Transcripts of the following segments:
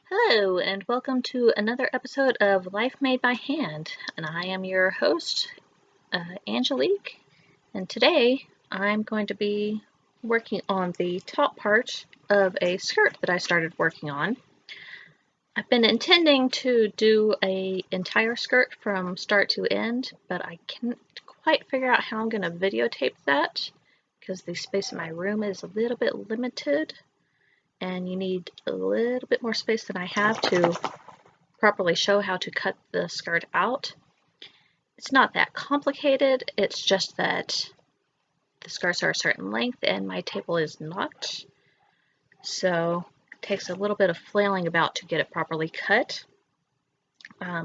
Hello, and welcome to another episode of Life Made by Hand. And I am your host, Angelique. And today I'm going to be working on the top part of a skirt that I started working on. I've been intending to do an entire skirt from start to end, but I can't quite figure out how I'm going to videotape that because the space in my room is a little bit limited. And you need a little bit more space than I have to properly show how to cut the skirt out. It's not that complicated, it's just that the skirts are a certain length and my table is not. So it takes a little bit of flailing about to get it properly cut.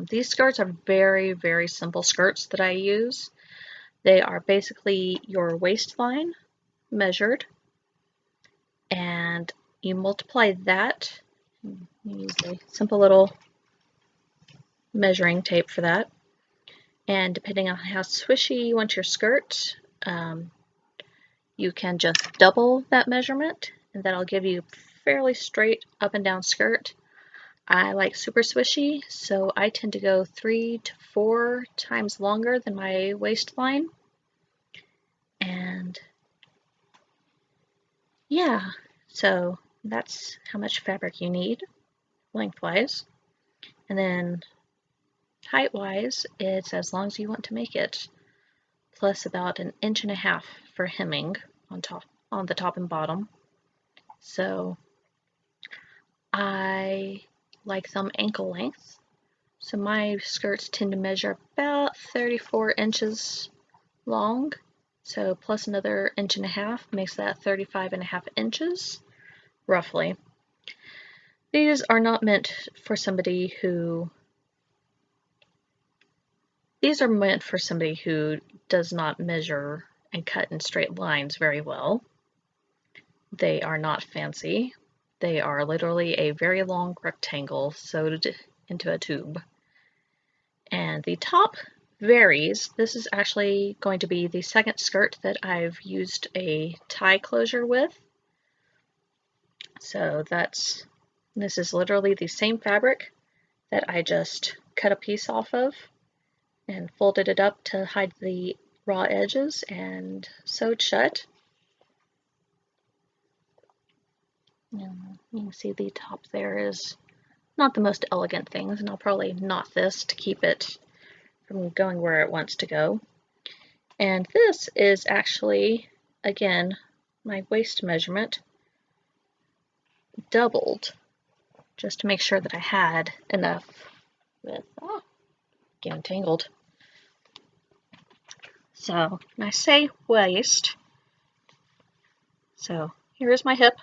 These skirts are very, very simple skirts that I use. They are basically your waistline measured, and you multiply that. You use a simple little measuring tape for that. And depending on how swishy you want your skirt, you can just double that measurement, and that'll give you a fairly straight up and down skirt. I like super swishy, so I tend to go 3 to 4 times longer than my waistline. And yeah, so that's how much fabric you need lengthwise. And then height-wise, it's as long as you want to make it, plus about 1.5 inches for hemming on the top and bottom. So I like them ankle length. So my skirts tend to measure about 34 inches long. So plus another 1.5 inches makes that 35.5 inches, roughly. These are not meant for somebody who does not measure and cut in straight lines very well. They are not fancy. They are literally a very long rectangle sewed into a tube. And the top varies. This is actually going to be the second skirt that I've used a tie closure with. So this is literally the same fabric that I just cut a piece off of and folded it up to hide the raw edges and sewed shut. And you can see the top there is not the most elegant things, and I'll probably knot this to keep it from going where it wants to go. And this is actually, again, my waist measurement doubled just to make sure that I had enough with, getting tangled. So when I say waist, so here is my hip,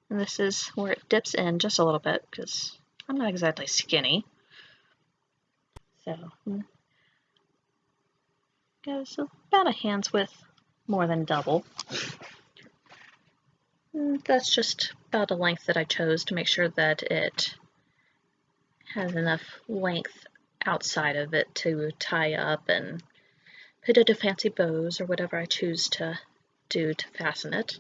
and this is where it dips in just a little bit because I'm not exactly skinny. So goes about a hand's width more than double. And that's just about a length that I chose to make sure that it has enough length outside of it to tie up and put into fancy bows or whatever I choose to do to fasten it.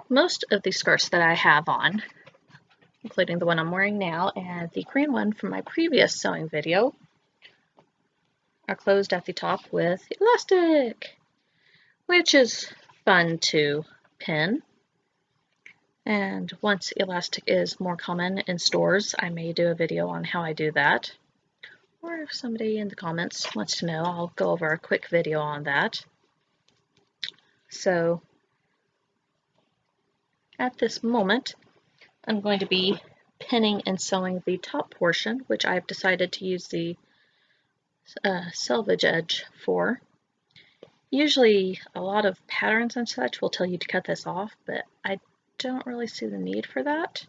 Most of the skirts that I have on, including the one I'm wearing now and the green one from my previous sewing video, are closed at the top with elastic, which is fun to pin. And once elastic is more common in stores, I may do a video on how I do that. Or if somebody in the comments wants to know, I'll go over a quick video on that. So at this moment, I'm going to be pinning and sewing the top portion, which I've decided to use the selvage edge for. Usually a lot of patterns and such will tell you to cut this off, but I don't really see the need for that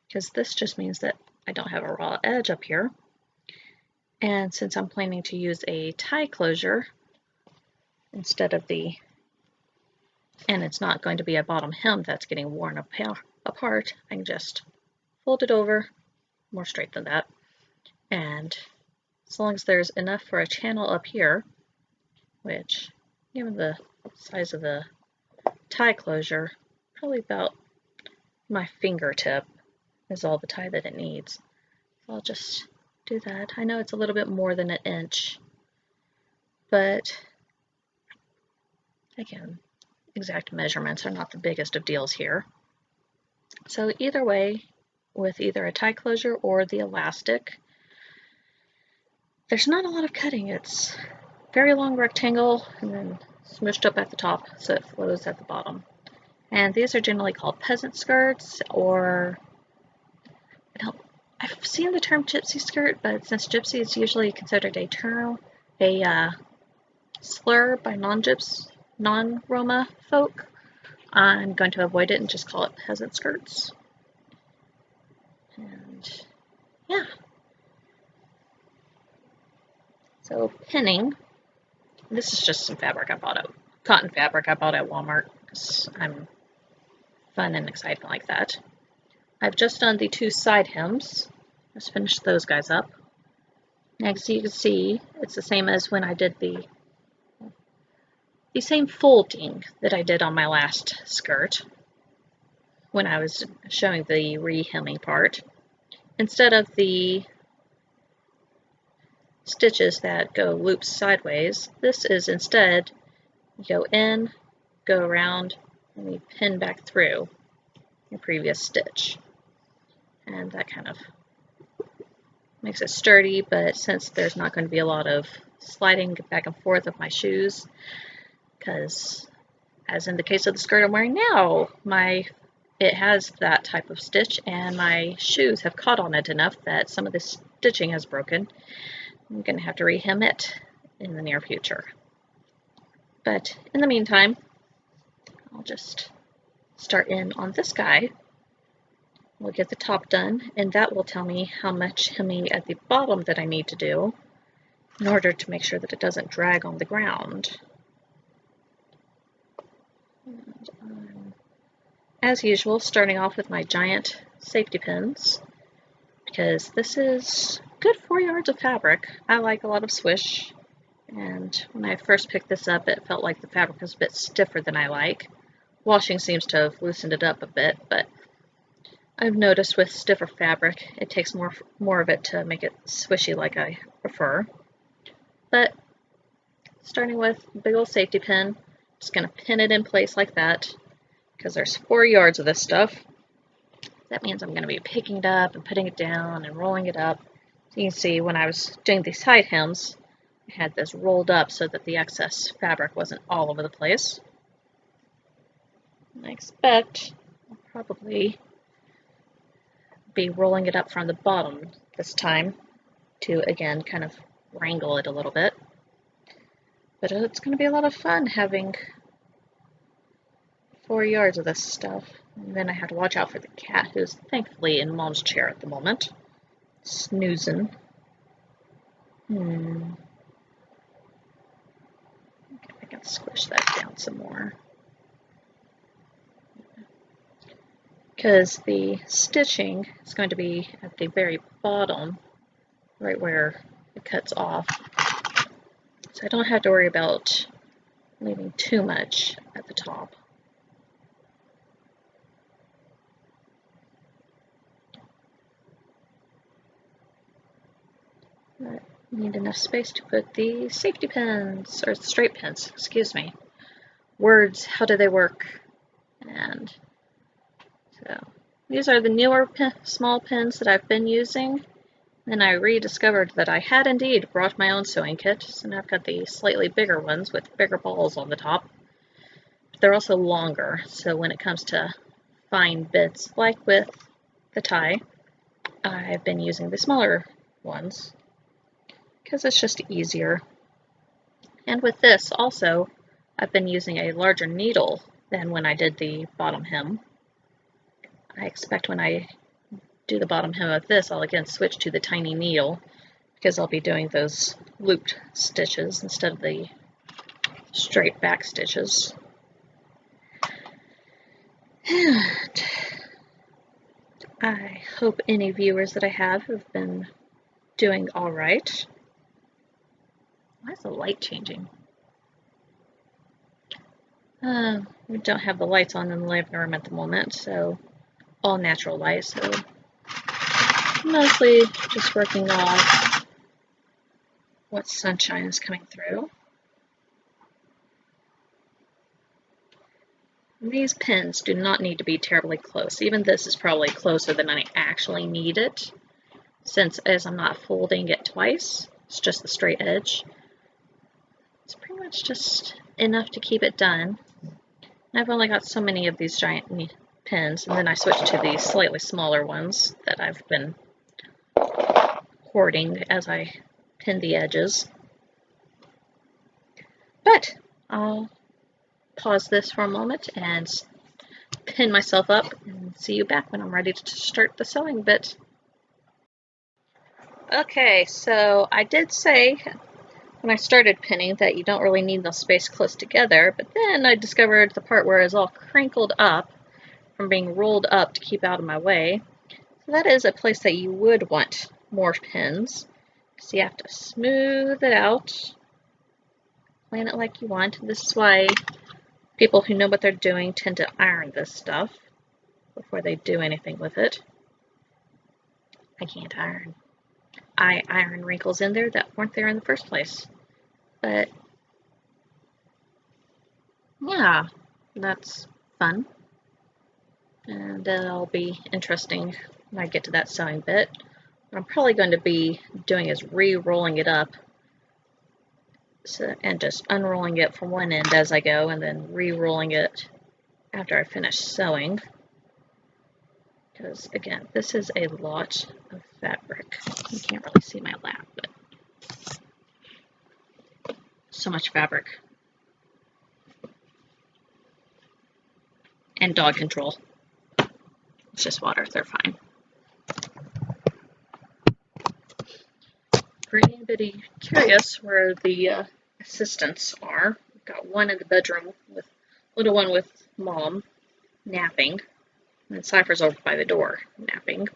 because this just means that I don't have a raw edge up here. And since I'm planning to use a tie closure instead of and it's not going to be a bottom hem that's getting worn apart, I can just fold it over more straight than that. And as long as there's enough for a channel up here, which, given the size of the tie closure, probably about my fingertip, is all the tie that it needs. So I'll just do that. I know it's a little bit more than 1 inch, but again, exact measurements are not the biggest of deals here. So either way, with either a tie closure or the elastic, there's not a lot of cutting. It's very long rectangle and then smooshed up at the top so it flows at the bottom. And these are generally called peasant skirts, or I've seen the term gypsy skirt, but since gypsy is usually considered a term, a slur by non-Roma folk, I'm going to avoid it and just call it peasant skirts. And yeah. So pinning, this is just some fabric I bought at, cotton fabric I bought at Walmart, because I'm fun and exciting like that. I've just done the 2 side hems. Let's finish those guys up. Next, you can see it's the same as when I did the same folding that I did on my last skirt when I was showing the re-hemming part. Instead of the stitches that go loops sideways, this is instead you go in, go around, and you pin back through your previous stitch. And that kind of makes it sturdy, but since there's not going to be a lot of sliding back and forth of my shoes, because as in the case of the skirt I'm wearing now, it has that type of stitch and my shoes have caught on it enough that some of the stitching has broken. I'm going to have to rehem it in the near future. But in the meantime, I'll just start in on this guy. We'll get the top done, and that will tell me how much hemming at the bottom that I need to do in order to make sure that it doesn't drag on the ground. And as usual, starting off with my giant safety pins, because this is good 4 yards of fabric. I like a lot of swish, and when I first picked this up, it felt like the fabric was a bit stiffer than I like. Washing seems to have loosened it up a bit, but I've noticed with stiffer fabric, it takes more of it to make it swishy like I prefer. But starting with a big old safety pin, just going to pin it in place like that, because there's 4 yards of this stuff. That means I'm going to be picking it up and putting it down and rolling it up. So you can see when I was doing the side hems, I had this rolled up so that the excess fabric wasn't all over the place. And I expect I'll probably be rolling it up from the bottom this time to, again, kind of wrangle it a little bit. But it's going to be a lot of fun having 4 yards of this stuff. And then I have to watch out for the cat, who's thankfully in Mom's chair at the moment, snoozing. Okay, I can squish that down some more. Because the stitching is going to be at the very bottom, right where it cuts off. So I don't have to worry about leaving too much at the top. I need enough space to put the safety pins, or straight pins, excuse me. Words, how do they work? And so these are the newer small pins that I've been using. Then I rediscovered that I had indeed brought my own sewing kit, so now I've got the slightly bigger ones with bigger balls on the top. But they're also longer, so when it comes to fine bits, like with the tie, I've been using the smaller ones, because it's just easier. And with this also, I've been using a larger needle than when I did the bottom hem. I expect when I do the bottom hem of this, I'll again switch to the tiny needle, because I'll be doing those looped stitches instead of the straight back stitches. And I hope any viewers that I have been doing all right. Why is the light changing? We don't have the lights on in the living room at the moment, so all natural light, so mostly just working off what sunshine is coming through. And these pins do not need to be terribly close. Even this is probably closer than I actually need it, since as I'm not folding it twice, it's just the straight edge. It's pretty much just enough to keep it done. I've only got so many of these giant pins, and then I switched to these slightly smaller ones that I've been hoarding as I pin the edges. But I'll pause this for a moment and pin myself up and see you back when I'm ready to start the sewing bit. Okay, so I did say when I started pinning that you don't really need no space close together, but then I discovered the part where it's all crinkled up from being rolled up to keep out of my way. So that is a place that you would want more pins, because you have to smooth it out, plan it like you want. This is why people who know what they're doing tend to iron this stuff before they do anything with it. I can't iron. I iron wrinkles in there that weren't there in the first place. But yeah, that's fun. And it'll be interesting when I get to that sewing bit. What I'm probably going to be doing is re-rolling it up and just unrolling it from one end as I go, and then re-rolling it after I finish sewing. Because again, this is a lot of fabric. You can't really see my lap, but so much fabric. And dog control. It's just water, they're fine. For anybody curious where the assistants are, we've got one in the bedroom with little one with mom napping, and Cypher's over by the door napping.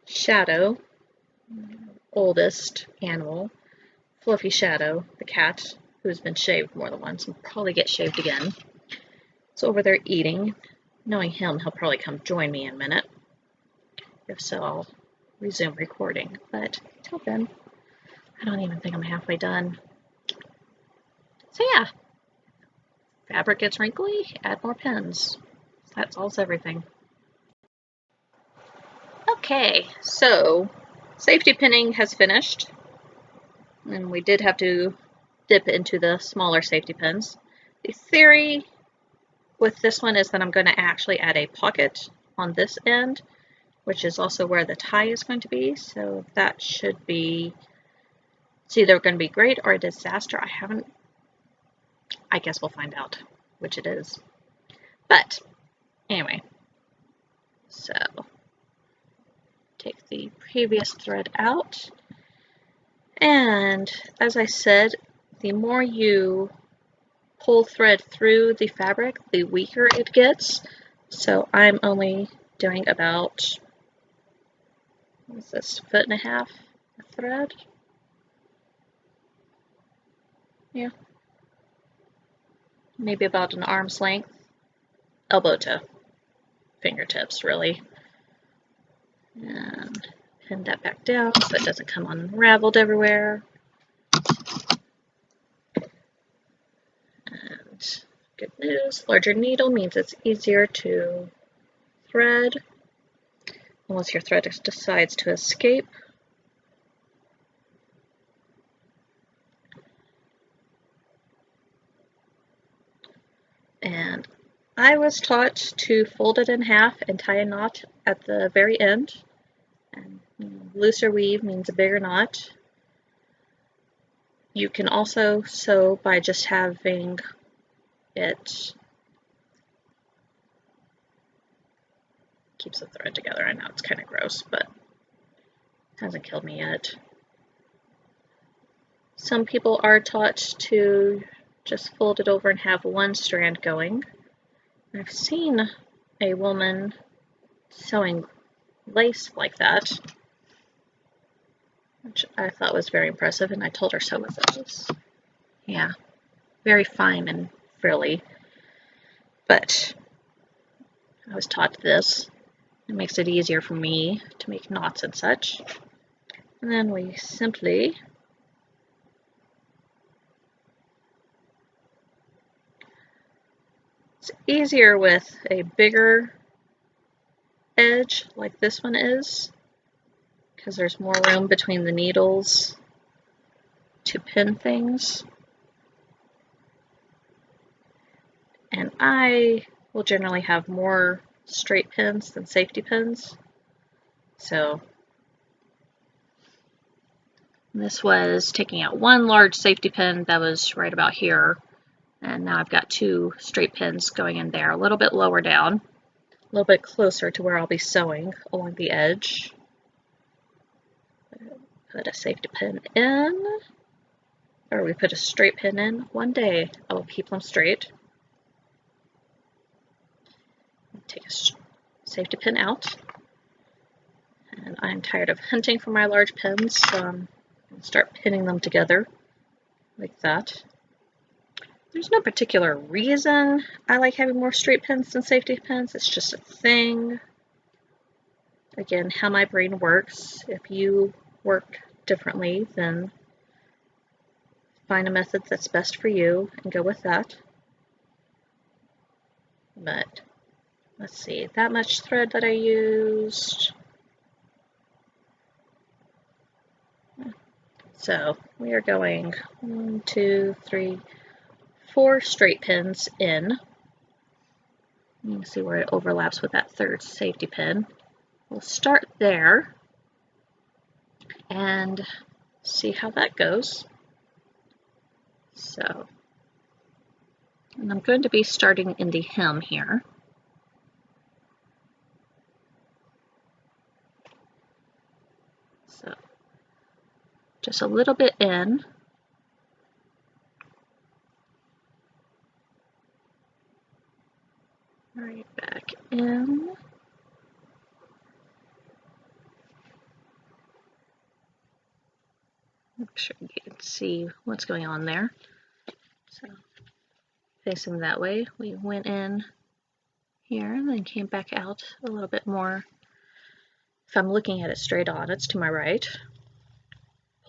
Shadow, oldest animal, Fluffy Shadow, the cat, who's been shaved more than once and probably get shaved again. It's over there eating. Knowing him, he'll probably come join me in a minute. If so, I'll resume recording. But till then, I don't even think I'm halfway done. So yeah, fabric gets wrinkly, add more pins. That solves everything. Okay, so safety pinning has finished. And we did have to dip into the smaller safety pins. The theory with this one is that I'm going to actually add a pocket on this end, which is also where the tie is going to be. So that should be, it's either going to be great or a disaster. I guess we'll find out which it is. But anyway, so take the previous thread out. And as I said, the more you pull thread through the fabric, the weaker it gets. So I'm only doing about, what's this, 1.5 feet of thread? Yeah. Maybe about an arm's length. Elbow to fingertips, really. And pin that back down so it doesn't come unraveled everywhere. And good news, larger needle means it's easier to thread unless your thread decides to escape. And I was taught to fold it in half and tie a knot at the very end. And looser weave means a bigger knot. You can also sew by just having it keeps the thread together. I know it's kind of gross, but it hasn't killed me yet. Some people are taught to just fold it over and have one strand going. I've seen a woman sewing lace like that, which I thought was very impressive, and I told her so with those. Yeah, very fine and frilly. But I was taught this. It makes it easier for me to make knots and such. And then we simply it's easier with a bigger edge like this one is, because there's more room between the needles to pin things. And I will generally have more straight pins than safety pins. So this was taking out one large safety pin that was right about here, and now I've got two straight pins going in there, a little bit lower down, a little bit closer to where I'll be sewing along the edge. Put a safety pin in, or we put a straight pin in. One day I will keep them straight. Take a safety pin out, and I'm tired of hunting for my large pins, so I'm going to start pinning them together like that. There's no particular reason I like having more straight pins than safety pins. It's just a thing. Again, how my brain works. If you work differently, then find a method that's best for you and go with that. But let's see, that much thread that I used. So we are going 1, 2, 3, 4 straight pins in. You can see where it overlaps with that third safety pin. We'll start there and see how that goes. So, and I'm going to be starting in the hem here. So, just a little bit in. Right back in. Make sure you can see what's going on there. So, facing that way, we went in here and then came back out a little bit more. If I'm looking at it straight on, it's to my right.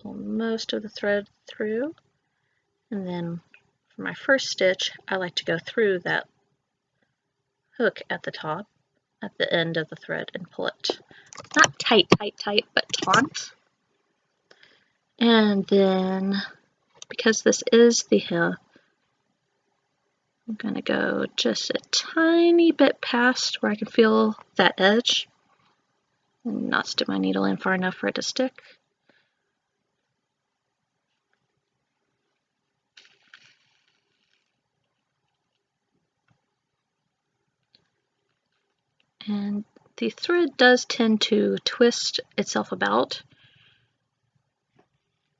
Pull most of the thread through, and then for my first stitch, I like to go through that hook at the top, at the end of the thread, and pull it not tight, but taut. And then, because this is the hem, I'm going to go just a tiny bit past where I can feel that edge and not stick my needle in far enough for it to stick. And the thread does tend to twist itself about,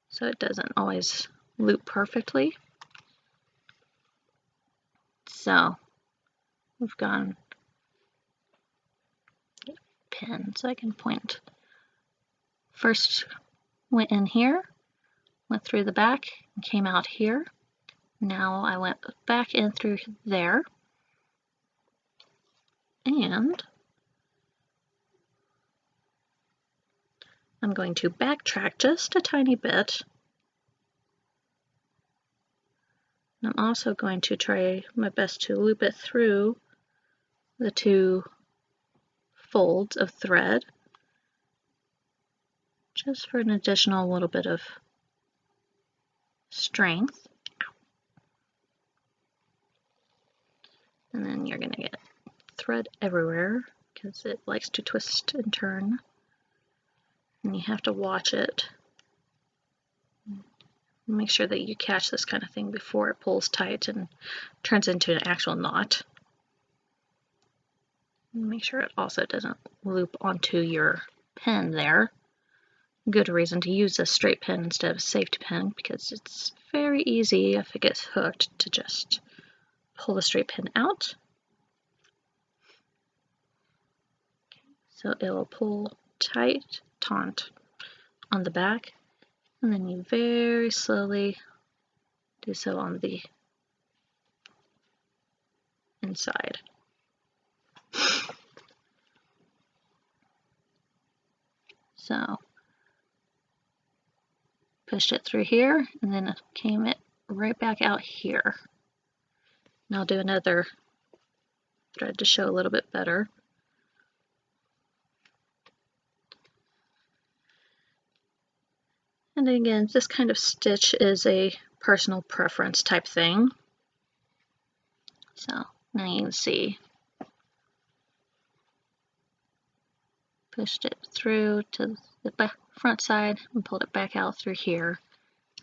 so it doesn't always loop perfectly. So we've gone pin, so I can point. First went in here, went through the back, and came out here. Now I went back in through there, and I'm going to backtrack just a tiny bit. I'm also going to try my best to loop it through the two folds of thread, just for an additional little bit of strength. And then you're going to get thread everywhere because it likes to twist and turn, and you have to watch it. Make sure that you catch this kind of thing before it pulls tight and turns into an actual knot. Make sure it also doesn't loop onto your pin there. Good reason to use a straight pin instead of a safety pin, because it's very easy if it gets hooked to just pull the straight pin out. So it will pull tight, taut on the back, and then you very slowly do so on the inside. So pushed it through here and then it came it right back out here. And I'll do another thread to show a little bit better. And again, this kind of stitch is a personal preference type thing. So now you can see, pushed it through to the front side and pulled it back out through here.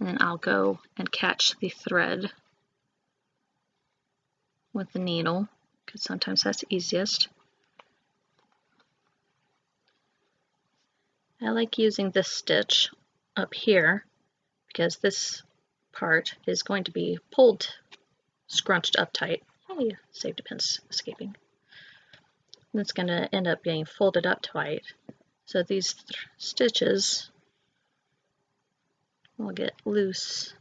And then I'll go and catch the thread with the needle, because sometimes that's the easiest. I like using this stitch up here because this part is going to be pulled, scrunched up tight. Hey, safety pin's escaping. And it's going to end up being folded up tight. So these stitches will get loose.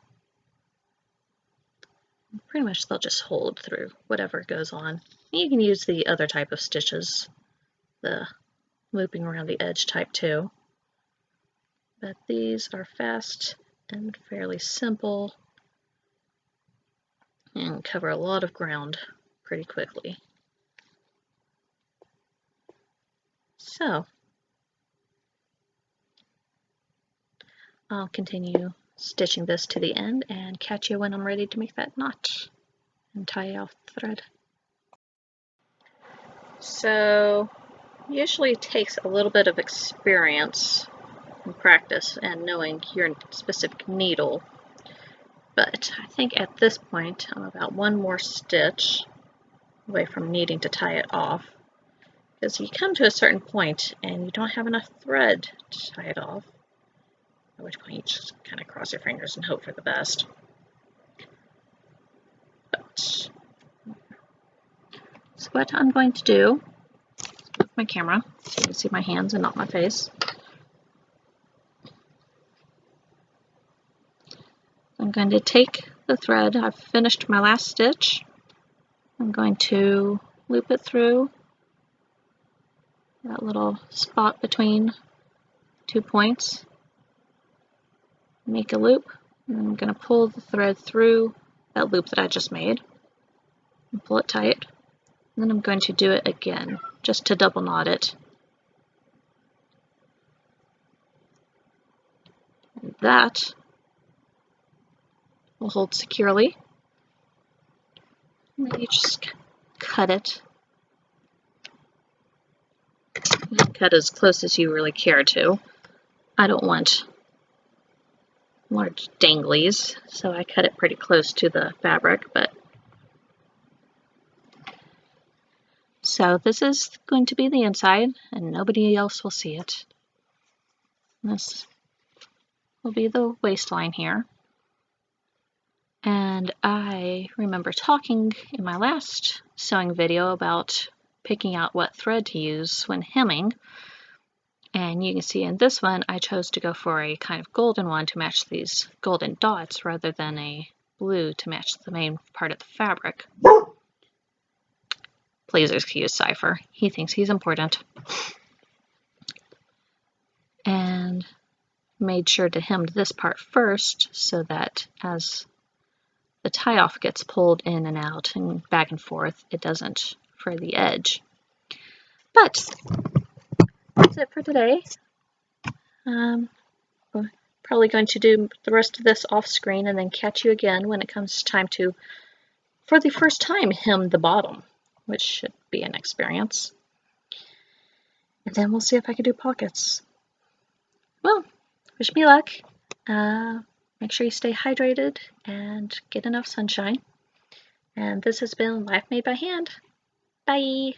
Pretty much they'll just hold through whatever goes on. You can use the other type of stitches, the looping around the edge type too. But these are fast and fairly simple and cover a lot of ground pretty quickly. So I'll continue stitching this to the end and catch you when I'm ready to make that knot and tie off the thread. So usually it takes a little bit of experience and practice and knowing your specific needle, but I think at this point I'm about one more stitch away from needing to tie it off, because you come to a certain point and you don't have enough thread to tie it off, at which point you just kind of cross your fingers and hope for the best. But, so what I'm going to do, move my camera so you can see my hands and not my face. I'm going to take the thread, I've finished my last stitch, I'm going to loop it through that little spot between 2 points, make a loop, and I'm going to pull the thread through that loop that I just made, and pull it tight, and then I'm going to do it again, just to double knot it. And that will hold securely. And then you just cut it. You can cut as close as you really care to. I don't want large danglies, so I cut it pretty close to the fabric, but so this is going to be the inside and nobody else will see it. This will be the waistline here. And I remember talking in my last sewing video about picking out what thread to use when hemming. And you can see in this one, I chose to go for a kind of golden one to match these golden dots rather than a blue to match the main part of the fabric. Please excuse Cypher. He thinks he's important. And made sure to hem this part first so that as the tie off gets pulled in and out and back and forth, it doesn't fray the edge. But that's it for today. We're probably going to do the rest of this off screen and then catch you again when it comes time to, for the first time, hem the bottom, which should be an experience. And then we'll see if I can do pockets. Well, wish me luck. Make sure you stay hydrated and get enough sunshine. And this has been Life Made by Hand. Bye!